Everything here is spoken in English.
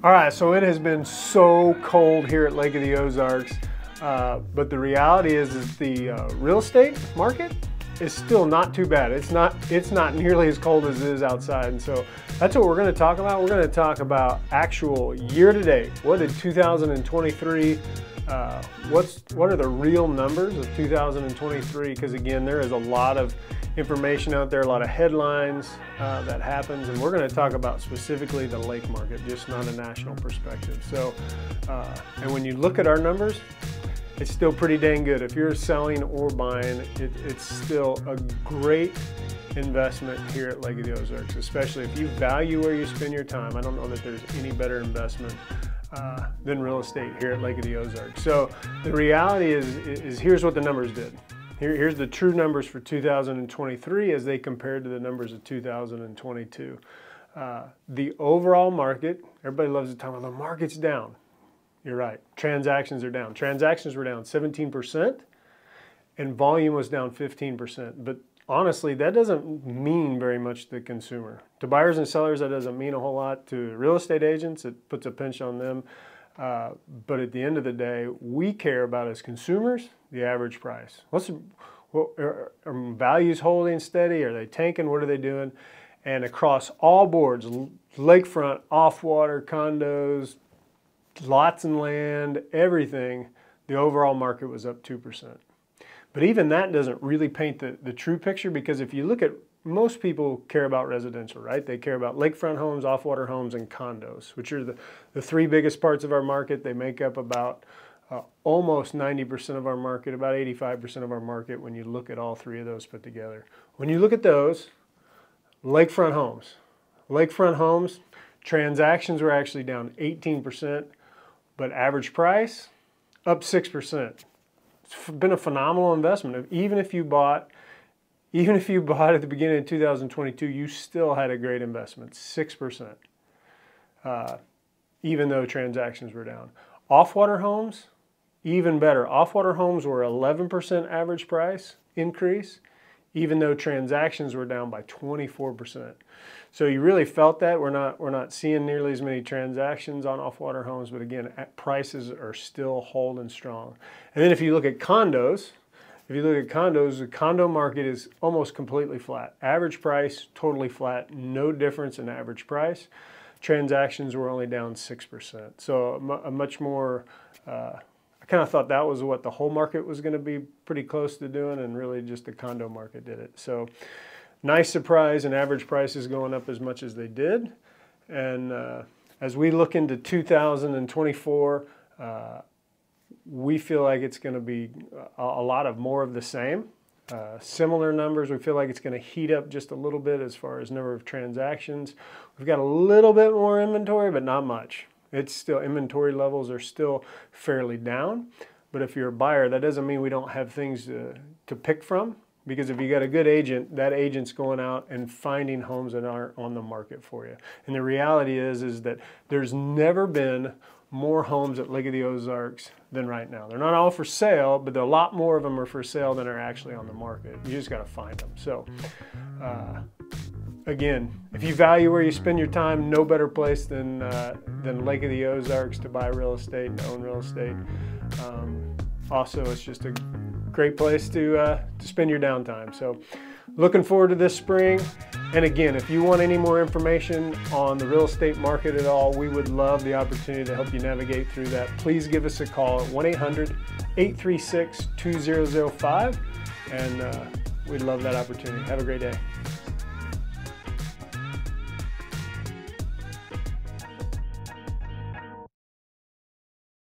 All right, so it has been so cold here at Lake of the Ozarks, but the reality is the real estate market is still not too bad. It's not nearly as cold as it is outside, and so that's what we're going to talk about. We're going to talk about actual year-to-date. What did 2023? What are the real numbers of 2023? Because again, there is a lot of information out there, a lot of headlines that happens, and we're going to talk about specifically the lake market, just not a national perspective. So, and when you look at our numbers, it's still pretty dang good. If you're selling or buying, it's still a great investment here at Lake of the Ozarks, especially if you value where you spend your time. I don't know that there's any better investment than real estate here at Lake of the Ozarks. So the reality is here's what the numbers did. Here's the true numbers for 2023 as they compared to the numbers of 2022. The overall market, everybody loves to talk about the market's down. You're right, transactions are down. Transactions were down 17% and volume was down 15%. But honestly, that doesn't mean very much to the consumer. To buyers and sellers, that doesn't mean a whole lot. To real estate agents, it puts a pinch on them. But at the end of the day, we care about as consumers the average price. Are values holding steady? Are they tanking? What are they doing? And across all boards, lakefront, off-water, condos, lots and land, everything, the overall market was up 2%. But even that doesn't really paint the true picture, because if you look at, most people care about residential, right? They care about lakefront homes, off-water homes, and condos, which are the three biggest parts of our market. They make up about almost 90% of our market, about 85% of our market when you look at all three of those put together. When you look at those, lakefront homes, transactions were actually down 18%, but average price up 6%. It's been a phenomenal investment. Even if you bought at the beginning of 2022, you still had a great investment, 6%, even though transactions were down. Off-water homes, even better. Off-water homes were 11% average price increase, even though transactions were down by 24%. So you really felt that. We're not seeing nearly as many transactions on off-water homes, but again, prices are still holding strong. And then if you look at condos, the condo market is almost completely flat. Average price, totally flat, no difference in average price. Transactions were only down 6%. So a much more, I kind of thought that was what the whole market was going to be pretty close to doing, and really just the condo market did it. So nice surprise, and average prices going up as much as they did. And as we look into 2024, we feel like it's going to be a lot of more of the same. Similar numbers. We feel like it's going to heat up just a little bit as far as number of transactions. We've got a little bit more inventory, but not much. It's still, inventory levels are still fairly down. But if you're a buyer, that doesn't mean we don't have things to pick from. Because if you got a good agent, that agent's going out and finding homes that aren't on the market for you. And the reality is that there's never been more homes at Lake of the Ozarks than right now. They're not all for sale, but a lot more of them are for sale than are actually on the market. You just got to find them. So again, if you value where you spend your time, no better place than Lake of the Ozarks to buy real estate and own real estate. Also, it's just a great place to spend your downtime. So looking forward to this spring. And again, if you want any more information on the real estate market at all, we would love the opportunity to help you navigate through that. Please give us a call at 1-800-836-2005, and we'd love that opportunity. Have a great day.